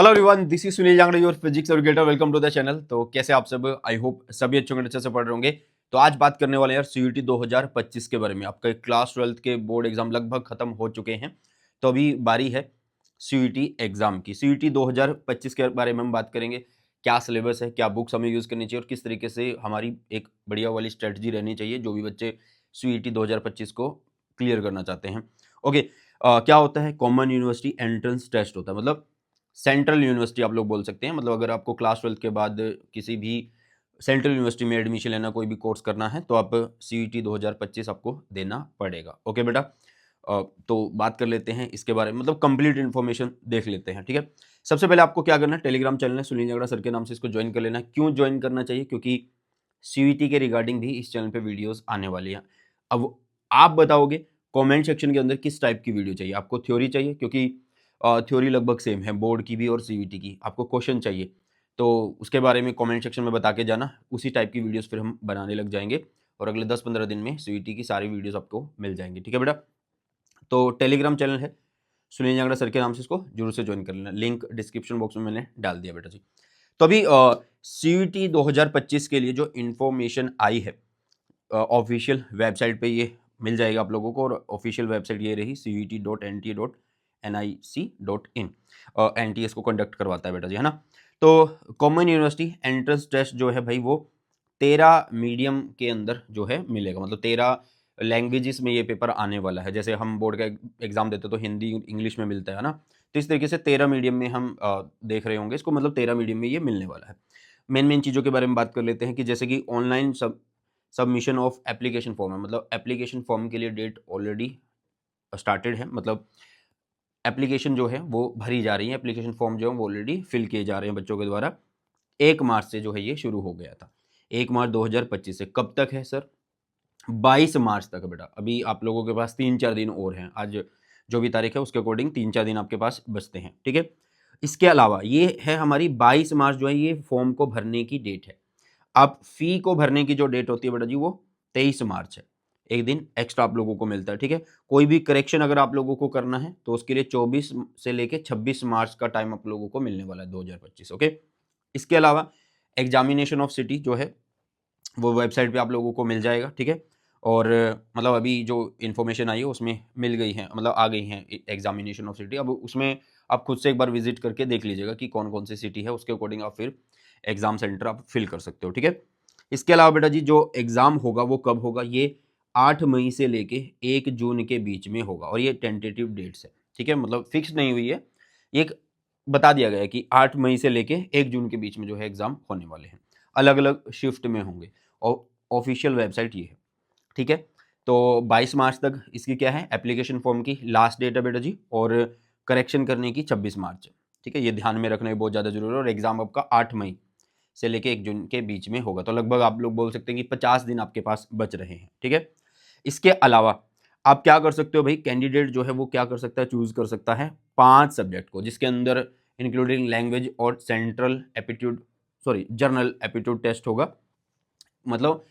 Hello everyone, this is Sunil Jangra, your physics educator. Welcome to the channel. तो कैसे आप सब? आई होप सभी अच्छे से पढ़ रहे होंगे। तो आज बात करने वाले हैं यार सीयूईटी 2025 के बारे में। आपका क्लास 12 के बोर्ड एग्जाम लगभग खत्म हो चुके हैं, तो अभी बारी है सीयूईटी एग्जाम की। सीयूईटी 2025 के बारे में हम बात करेंगे। क्या सिलेबस है, क्या बुक्स हमें यूज करनी चाहिए और किस तरीके से हमारी एक बढ़िया वाली स्ट्रेटजी रहनी चाहिए जो भी बच्चे सीयूईटी 2025 को क्लियर करना चाहते हैं। ओके, क्या होता है? कॉमन यूनिवर्सिटी एंट्रेंस टेस्ट होता है, मतलब सेंट्रल यूनिवर्सिटी आप लोग बोल सकते हैं। मतलब अगर आपको क्लास 12 के बाद किसी भी सेंट्रल यूनिवर्सिटी में एडमिशन लेना, कोई भी कोर्स करना है, तो आप सीईटी 2025 आपको देना पड़ेगा। ओके बेटा, तो बात कर लेते हैं इसके बारे में, मतलब कंप्लीट इन्फॉर्मेशन देख लेते हैं। ठीक है, सबसे पहले आपको क्या करना है, टेलीग्राम चैनल है सुनील जांगड़ा सर के नाम से, इसको ज्वाइन कर लेना है। क्यों ज्वाइन करना चाहिए? क्योंकि सीईटी के रिगार्डिंग भी इस चैनल पे वीडियोस आने वाली हैं। अब आप बताओगे कमेंट सेक्शन के अंदर किस टाइप की वीडियो चाहिए। आपको थ्योरी चाहिए, क्योंकि थ्योरी लगभग सेम है बोर्ड की भी और सीईटी की। आपको क्वेश्चन चाहिए तो उसके बारे में कमेंट सेक्शन में बता के जाना, उसी टाइप की वीडियोस फिर हम बनाने लग जाएंगे और अगले 10-15 दिन में सीईटी की सारी वीडियोस आपको मिल जाएंगी। ठीक है बेटा, तो टेलीग्राम चैनल है सुनील जांगड़ा सर के नाम से, इसको जरूर से ज्वाइन कर लेना। लिंक डिस्क्रिप्शन बॉक्स में मैंने डाल दिया बेटा जी। तो अभी सीईटी 2025 के लिए जो इन्फॉर्मेशन आई है ऑफिशियल वेबसाइट पे, ये मिल जाएगा आप लोगों को। और ऑफिशियल वेबसाइट ये रही cet.nta.nic.in। एनटीएस को कंडक्ट करवाता है बेटा जी, है ना। तो कॉमन यूनिवर्सिटी एंट्रेंस टेस्ट जो है भाई, वो 13 मीडियम के अंदर जो है मिलेगा, मतलब 13 लैंग्वेजेस में ये पेपर आने वाला है। जैसे हम बोर्ड का एग्जाम देते तो हिंदी इंग्लिश में मिलता है ना, तो इस तरीके से 13 मीडियम में हम देख रहे होंगे इसको, मतलब 13 मीडियम में ये मिलने वाला है। मेन चीज़ों के बारे में बात कर लेते हैं कि जैसे कि online submission of application form है, मतलब एप्लीकेशन फॉर्म के लिए डेट ऑलरेडी स्टार्टेड है। मतलब एप्लीकेशन जो है वो भरी जा रही है, एप्लीकेशन फॉर्म जो है वो ऑलरेडी फिल किए जा रहे हैं बच्चों के द्वारा। 1 मार्च से जो है ये शुरू हो गया था, 1 मार्च 2025 से। कब तक है सर? 22 मार्च तक बेटा। अभी आप लोगों के पास 3-4 दिन और हैं। आज जो भी तारीख है उसके अकॉर्डिंग 3-4 दिन आपके पास बचते हैं। ठीक है, इसके अलावा ये है हमारी 22 मार्च जो है ये फॉर्म को भरने की डेट है। अब फी को भरने की जो डेट होती है बेटा जी, वो 23 मार्च है। एक दिन एक्स्ट्रा आप लोगों को मिलता है। ठीक है, कोई भी करेक्शन अगर आप लोगों को करना है तो उसके लिए 24 से लेके 26 मार्च का टाइम आप लोगों को मिलने वाला है 2025। ओके, इसके अलावा एग्जामिनेशन ऑफ सिटी जो है वो वेबसाइट पे आप लोगों को मिल जाएगा। ठीक है, और मतलब अभी जो इन्फॉर्मेशन आई है उसमें मिल गई है, मतलब आ गई है एग्जामिनेशन ऑफ सिटी। अब उसमें आप खुद से एक बार विजिट करके देख लीजिएगा कि कौन कौन सी सिटी है, उसके अकॉर्डिंग आप फिर एग्जाम सेंटर आप फिल कर सकते हो। ठीक है, इसके अलावा बेटा जी जो एग्जाम होगा वो कब होगा? ये 8 मई से लेके 1 जून के बीच में होगा, और ये टेंटेटिव डेट्स है। ठीक है, मतलब फिक्स नहीं हुई है, ये एक बता दिया गया है कि 8 मई से लेके 1 जून के बीच में जो है एग्जाम होने वाले हैं। अलग अलग शिफ्ट में होंगे और ऑफिशियल वेबसाइट ये है। ठीक है, तो 22 मार्च तक इसकी क्या है, एप्लीकेशन फॉर्म की लास्ट डेट है बेटा जी, और करेक्शन करने की 26 मार्च है। ठीक है, ये ध्यान में रखना बहुत ज़्यादा जरूरी है। और एग्जाम आपका 8 मई से लेके 1 जून के बीच में होगा, तो लगभग आप लोग बोल सकते हैं कि 50 दिन आपके पास बच रहे हैं। ठीक है, इसके अलावा आप क्या कर सकते हो भाई, कैंडिडेट जो है वो क्या कर सकता है, चूज कर सकता है 5 सब्जेक्ट को, जिसके अंदर इंक्लूडिंग लैंग्वेज और central aptitude, sorry general aptitude test होगा। मतलब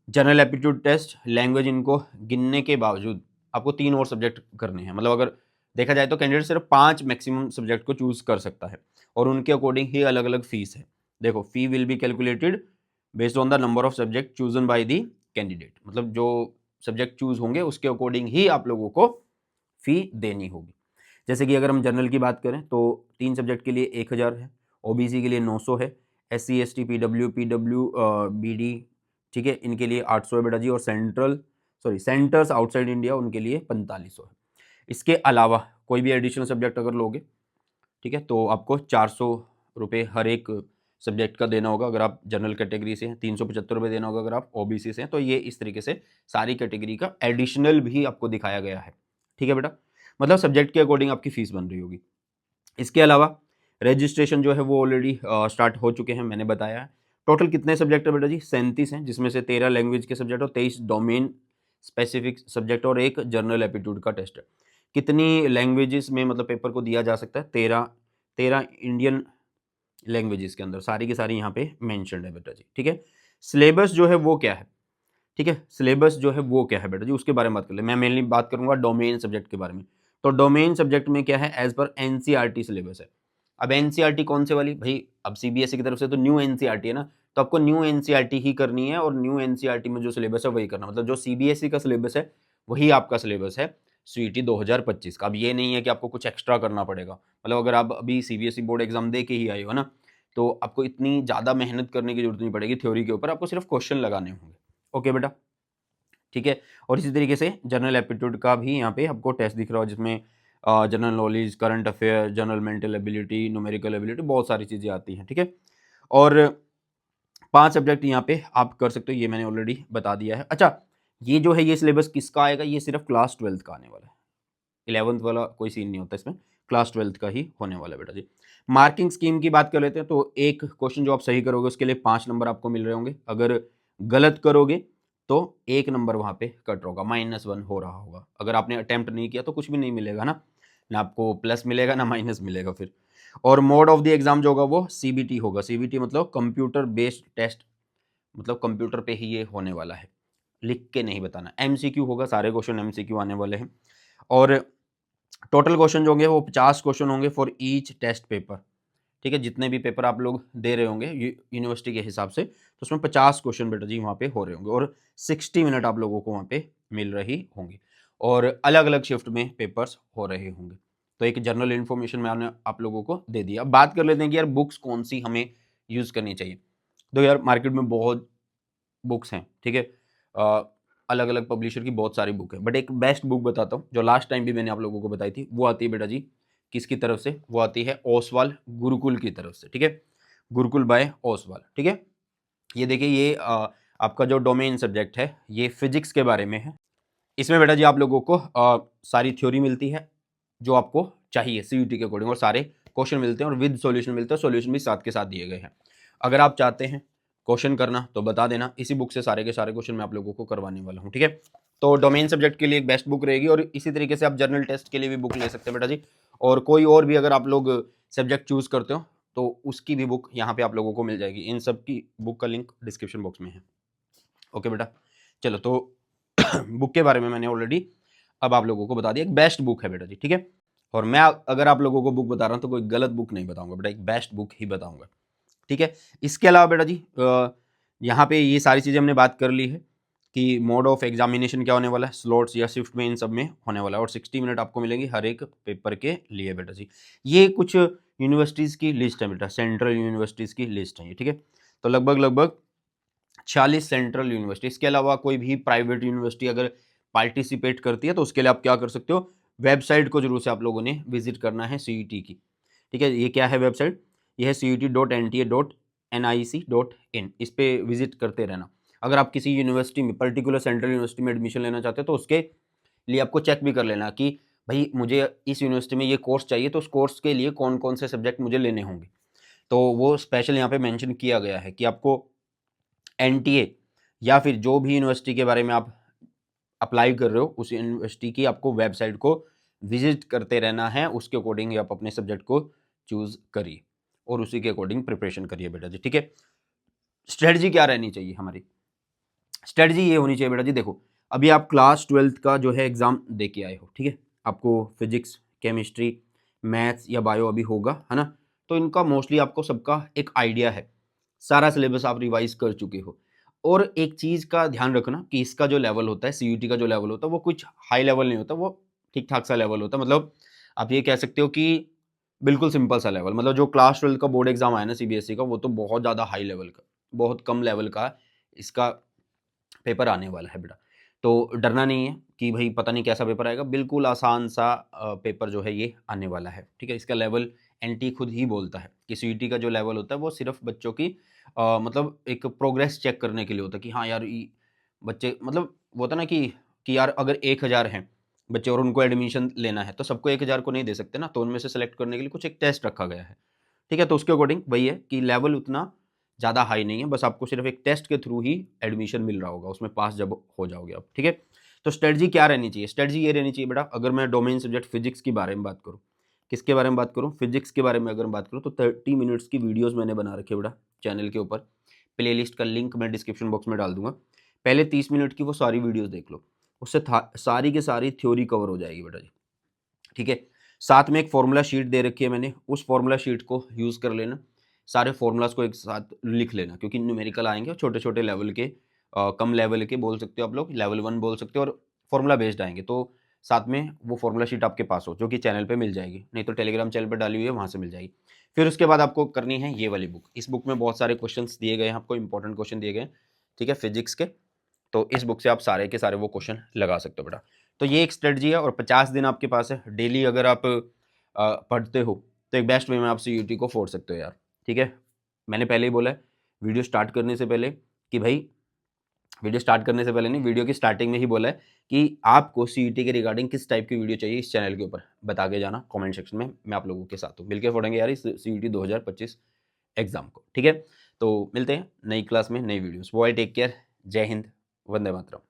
जनरल एप्टीट्यूड टेस्ट, लैंग्वेज, इनको गिनने के बावजूद आपको 3 और सब्जेक्ट करने हैं। मतलब अगर देखा जाए तो कैंडिडेट सिर्फ 5 मैक्सिमम सब्जेक्ट को चूज कर सकता है, और उनके अकॉर्डिंग ही अलग अलग फीस है। देखो, fee will be calculated based on the number of subject chosen by the candidate. मतलब जो सब्जेक्ट चूज होंगे उसके अकॉर्डिंग ही आप लोगों को फी देनी होगी। जैसे कि अगर हम जनरल की बात करें तो 3 सब्जेक्ट के लिए 1000 है, ओबीसी के लिए 900 है, SC ST PW BD, ठीक है, इनके लिए 800 है बेटा जी, और सेंटर्स आउटसाइड इंडिया उनके लिए 4500 है। इसके अलावा कोई भी एडिशनल सब्जेक्ट अगर लोगे, ठीक है, तो आपको 400 रुपये हर एक सब्जेक्ट का देना होगा अगर आप जनरल कैटेगरी से हैं, 375 रुपये देना होगा अगर आप ओबीसी से हैं। तो ये इस तरीके से सारी कैटेगरी का एडिशनल भी आपको दिखाया गया है। ठीक है बेटा, मतलब सब्जेक्ट के अकॉर्डिंग आपकी फीस बन रही होगी। इसके अलावा रजिस्ट्रेशन जो है वो ऑलरेडी स्टार्ट हो चुके हैं, मैंने बताया है। टोटल कितने सब्जेक्ट है बेटा जी? 37 हैं, जिसमें से 13 लैंग्वेज के सब्जेक्ट और 23 डोमेन स्पेसिफिक सब्जेक्ट और एक जनरल एप्टीट्यूड का टेस्ट है। कितनी लैंग्वेजेस में मतलब पेपर को दिया जा सकता है? 13 इंडियन लैंग्वेजेस के अंदर सारी की सारी यहाँ पे मेंशन्ड है बेटा जी। ठीक है, सिलेबस जो है वो क्या है? ठीक है, सिलेबस जो है वो क्या है बेटा जी, उसके बारे में बात कर ले। मैं मेनली बात करूंगा डोमेन सब्जेक्ट के बारे में। तो डोमेन सब्जेक्ट में क्या है, एज पर एनसीईआरटी सिलेबस है। अब एनसीईआरटी कौन से वाली भाई, अब सीबीएसई की तरफ से तो न्यू एनसीईआरटी है ना, तो आपको न्यू एनसीईआरटी ही करनी है और न्यू एनसीईआरटी में जो सिलेबस है वही करना, मतलब जो सीबीएसई का सिलेबस है वही आपका सिलेबस है सीईटी 2025 का। अब ये नहीं है कि आपको कुछ एक्स्ट्रा करना पड़ेगा, मतलब अगर आप अभी सीबीएसई बोर्ड एग्जाम दे के ही आए हो ना, तो आपको इतनी ज़्यादा मेहनत करने की जरूरत नहीं पड़ेगी थ्योरी के ऊपर, आपको सिर्फ क्वेश्चन लगाने होंगे। ओके बेटा, ठीक है। और इसी तरीके से जनरल एप्टीट्यूड का भी यहाँ पे आपको टेस्ट दिख रहा हो, जिसमें general knowledge, current affair, general mental ability, numerical ability, बहुत सारी चीज़ें आती हैं, ठीक है। और 5 सब्जेक्ट यहाँ पे आप कर सकते हो, ये मैंने ऑलरेडी बता दिया है। अच्छा, ये जो है ये सिलेबस किसका आएगा, ये सिर्फ क्लास 12th का आने वाला है, 11th वाला कोई सीन नहीं होता इसमें, क्लास 12th का ही होने वाला है बेटा जी। मार्किंग स्कीम की बात कर लेते हैं, तो एक क्वेश्चन जो आप सही करोगे उसके लिए 5 नंबर आपको मिल रहे होंगे, अगर गलत करोगे तो 1 नंबर वहाँ पे कट होगा, -1 हो रहा होगा। अगर आपने अटेम्प्ट नहीं किया तो कुछ भी नहीं मिलेगा ना आपको प्लस मिलेगा ना माइनस मिलेगा फिर। और मोड ऑफ द एग्जाम जो होगा वो सीबीटी होगा, सीबीटी मतलब कंप्यूटर बेस्ड टेस्ट, मतलब कंप्यूटर पे ही ये होने वाला है, लिख के नहीं बताना। एमसीक्यू होगा, सारे क्वेश्चन एमसीक्यू आने वाले हैं। और टोटल क्वेश्चन जो होंगे वो 50 क्वेश्चन होंगे फॉर ईच टेस्ट पेपर, ठीक है। जितने भी पेपर आप लोग दे रहे होंगे यूनिवर्सिटी के हिसाब से, तो उसमें 50 क्वेश्चन बेटा जी वहाँ पे हो रहे होंगे, और 60 मिनट आप लोगों को वहाँ पे मिल रही होंगी, और अलग अलग शिफ्ट में पेपर्स हो रहे होंगे। तो एक जनरल इन्फॉर्मेशन मैंने आप लोगों को दे दिया। अब बात कर लेते हैं कि यार बुक्स कौन सी हमें यूज़ करनी चाहिए। तो यार मार्केट में बहुत बुक्स हैं, ठीक है, अलग अलग पब्लिशर की बहुत सारी बुक है, बट एक बेस्ट बुक बताता हूँ जो लास्ट टाइम भी मैंने आप लोगों को बताई थी, वो आती है बेटा जी किसकी तरफ से, वो आती है ओसवाल गुरुकुल की तरफ से, ठीक है, गुरुकुल बाय ओसवाल, ठीक है। ये देखिए, ये आपका जो डोमेन सब्जेक्ट है ये फिजिक्स के बारे में है। इसमें बेटा जी आप लोगों को सारी थ्योरी मिलती है जो आपको चाहिए सीयूटी के अकॉर्डिंग, और सारे क्वेश्चन मिलते हैं और विद सॉल्यूशन मिलते हैं, सॉल्यूशन भी साथ के साथ दिए गए हैं। अगर आप चाहते हैं क्वेश्चन करना तो बता देना, इसी बुक से सारे के सारे क्वेश्चन मैं आप लोगों को करवाने वाला हूँ, ठीक है। तो डोमेन सब्जेक्ट के लिए एक बेस्ट बुक रहेगी, और इसी तरीके से आप जर्नल टेस्ट के लिए भी बुक ले सकते हैं बेटा जी। और कोई और भी अगर आप लोग सब्जेक्ट चूज करते हो तो उसकी भी बुक यहाँ पे आप लोगों को मिल जाएगी, इन सब की बुक का लिंक डिस्क्रिप्शन बॉक्स में है। ओके बेटा, चलो, तो बुक के बारे में मैंने ऑलरेडी अब आप लोगों को बता दिया, एक बेस्ट बुक है बेटा जी, ठीक है। और मैं अगर आप लोगों को बुक बता रहा हूँ तो कोई गलत बुक नहीं बताऊंगा बेटा, एक बेस्ट बुक ही बताऊंगा, ठीक है। इसके अलावा बेटा जी यहाँ पे ये सारी चीज़ें हमने बात कर ली है कि मोड ऑफ एग्जामिनेशन क्या होने वाला है, स्लॉट्स या शिफ्ट में, इन सब में होने वाला है, और 60 मिनट आपको मिलेंगे हर एक पेपर के लिए बेटा जी। ये कुछ यूनिवर्सिटीज़ की लिस्ट है बेटा, सेंट्रल यूनिवर्सिटीज़ की लिस्ट है ये, ठीक है। तो लगभग 40 सेंट्रल यूनिवर्सिटी, इसके अलावा कोई भी प्राइवेट यूनिवर्सिटी अगर पार्टिसिपेट करती है तो उसके लिए आप क्या कर सकते हो, वेबसाइट को जरूर से आप लोगों ने विजिट करना है सीईटी की, ठीक है। ये क्या है वेबसाइट, ये है cet.nta.nic.in, इस पे विजिट करते रहना। अगर आप किसी यूनिवर्सिटी में, पर्टिकुलर सेंट्रल यूनिवर्सिटी में एडमिशन लेना चाहते हो तो उसके लिए आपको चेक भी कर लेना कि भाई मुझे इस यूनिवर्सिटी में ये कोर्स चाहिए, तो उस कोर्स के लिए कौन कौन से सब्जेक्ट मुझे लेने होंगे। तो वो स्पेशल यहाँ पे मेंशन किया गया है कि आपको एनटीए या फिर जो भी यूनिवर्सिटी के बारे में आप अप्लाई कर रहे हो उस यूनिवर्सिटी की आपको वेबसाइट को विजिट करते रहना है, उसके अकॉर्डिंग आप अपने सब्जेक्ट को चूज करिए और उसी के अकॉर्डिंग प्रिपरेशन करिए बेटा जी, ठीक है। स्ट्रेटजी क्या रहनी चाहिए हमारी, स्ट्रेटजी ये होनी चाहिए बेटा जी, देखो अभी आप क्लास 12th का जो है एग्जाम दे के आए हो, ठीक है, आपको फिजिक्स, केमिस्ट्री, मैथ्स या बायो अभी होगा, है ना। तो इनका मोस्टली आपको सबका एक आइडिया है, सारा सिलेबस आप रिवाइज कर चुके हो। और एक चीज़ का ध्यान रखना कि इसका जो लेवल होता है, सीयूटी का जो लेवल होता है वो कुछ हाई लेवल नहीं होता, वो ठीक ठाक सा लेवल होता है। मतलब आप ये कह सकते हो कि बिल्कुल सिंपल सा लेवल, मतलब जो क्लास 12 का बोर्ड एग्जाम आया ना सीबीएसई का, वो तो बहुत ज़्यादा हाई लेवल का, बहुत कम लेवल का इसका पेपर आने वाला है बेटा। तो डरना नहीं है कि भाई पता नहीं कैसा पेपर आएगा, बिल्कुल आसान सा पेपर जो है ये आने वाला है, ठीक है। इसका लेवल एनटी खुद ही बोलता है कि सीईटी का जो लेवल होता है वो सिर्फ बच्चों की मतलब एक प्रोग्रेस चेक करने के लिए होता है कि हाँ यार बच्चे, मतलब वो होता है ना कि यार अगर 1000 हैं बच्चे और उनको एडमिशन लेना है तो सबको 1000 को नहीं दे सकते ना, तो उनमें से सेलेक्ट करने के लिए कुछ एक टेस्ट रखा गया है, ठीक है। तो उसके अकॉर्डिंग वही है कि लेवल उतना ज़्यादा हाई नहीं है, बस आपको सिर्फ एक टेस्ट के थ्रू ही एडमिशन मिल रहा होगा, उसमें पास जब हो जाओगे आप, ठीक है। तो स्ट्रेटजी क्या रहनी चाहिए, स्ट्रेटजी ये रहनी चाहिए बेटा, अगर मैं डोमेन सब्जेक्ट फिजिक्स के बारे में बात करूँ, किसके बारे में बात करूँ, फिजिक्स के बारे में अगर बात करूँ तो 30 मिनट्स की वीडियोस मैंने बना रखी है बेटा चैनल के ऊपर, प्लेलिस्ट का लिंक मैं डिस्क्रिप्शन बॉक्स में डाल दूंगा। पहले 30 मिनट की वो सारी वीडियोस देख लो, उससे सारी की सारी थ्योरी कवर हो जाएगी बेटा जी, ठीक है। साथ में एक फॉर्मूला शीट दे रखी है मैंने, उस फॉर्मूला शीट को यूज़ कर लेना, सारे फॉर्मूलाज़ को एक साथ लिख लेना, क्योंकि न्यूमेरिकल आएँगे और छोटे-छोटे लेवल के कम लेवल के बोल सकते हो आप लोग, लेवल 1 बोल सकते हो, और फॉर्मूला बेस्ड आएँगे। तो साथ में वो फॉर्मूला शीट आपके पास हो, जो कि चैनल पे मिल जाएगी, नहीं तो टेलीग्राम चैनल पे डाली हुई है, वहाँ से मिल जाएगी। फिर उसके बाद आपको करनी है ये वाली बुक। इस बुक में बहुत सारे क्वेश्चंस दिए गए हैं आपको, इंपॉर्टेंट क्वेश्चन दिए गए हैं, ठीक है, फिजिक्स के। तो इस बुक से आप सारे के सारे वो क्वेश्चन लगा सकते हो बेटा। तो ये एक स्ट्रेटजी है, और 50 दिन आपके पास है। डेली अगर आप पढ़ते हो तो एक बेस्ट वे में आप सीयूईटी को फोड़ सकते हो यार, ठीक है। मैंने पहले ही बोला है वीडियो स्टार्ट करने से पहले कि भाई, वीडियो स्टार्ट करने से पहले नहीं, वीडियो की स्टार्टिंग में ही बोला है कि आपको सीईटी के रिगार्डिंग किस टाइप की वीडियो चाहिए इस चैनल के ऊपर, बता के जाना कमेंट सेक्शन में। मैं आप लोगों के साथ हूँ, मिलकर फोड़ेंगे यार इस सीईटी 2025 एग्जाम को, ठीक है। तो मिलते हैं नई क्लास में, नई वीडियोस। बॉय टेक केयर, जय हिंद, वंदे मातरम।